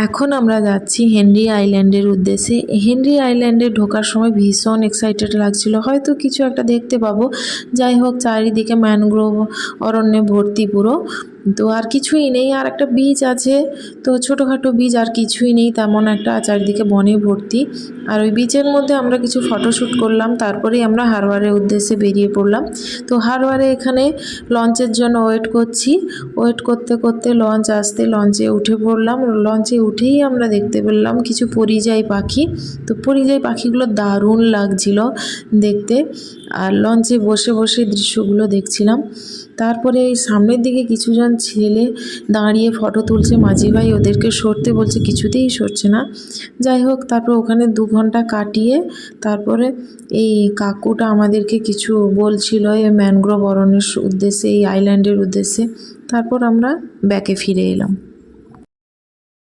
এখন আমরা যাচ্ছি হেনরি আইল্যান্ডের উদ্দেশ্যে। হেনরি আইল্যান্ডে ঢোকার সময় ভীষণ এক্সাইটেড লাগছিল, হয়তো কিছু একটা দেখতে পাবো। যাই হোক, চারিদিকে ম্যানগ্রোভ অরণ্যে ভর্তি পুরো। তো আর কিছুই নেই, আর একটা বিচ আছে, তো ছোটোখাটো বিচ, আর কিছুই নেই তেমন একটা, চারিদিকে বনে ভর্তি। আর ওই বিচের মধ্যে আমরা কিছু ফটোশ্যুট করলাম, তারপরেই আমরা হারবারের উদ্দেশ্যে বেরিয়ে পড়লাম। তো হারবারে এখানে লঞ্চের জন্য ওয়েট করছি। ওয়েট করতে করতে লঞ্চ আসতে লঞ্চে উঠে পড়লাম। লঞ্চে উঠেই আমরা দেখতে পেলাম কিছু পরিযায়ী পাখি। তো পরিযায়ী পাখিগুলো দারুণ লাগছিল দেখতে, আর লঞ্চে বসে বসে দৃশ্যগুলো দেখছিলাম। তারপরে এই সামনের দিকে কিছুজন ছেলে দাঁড়িয়ে ফটো তুলছে, মাঝি ভাই ওদেরকে সরতে বলছে, কিছুতেই সরছে না। যাই হোক, তারপর ওখানে 2 ঘন্টা কাটিয়ে তারপরে এই কাকুটা আমাদেরকে কিছু বলছিল এই ম্যানগ্রোভ অরণ্যের উদ্দেশ্যে, এই আইল্যান্ডের উদ্দেশ্যে। তারপর আমরা ব্যাকে ফিরে এলাম।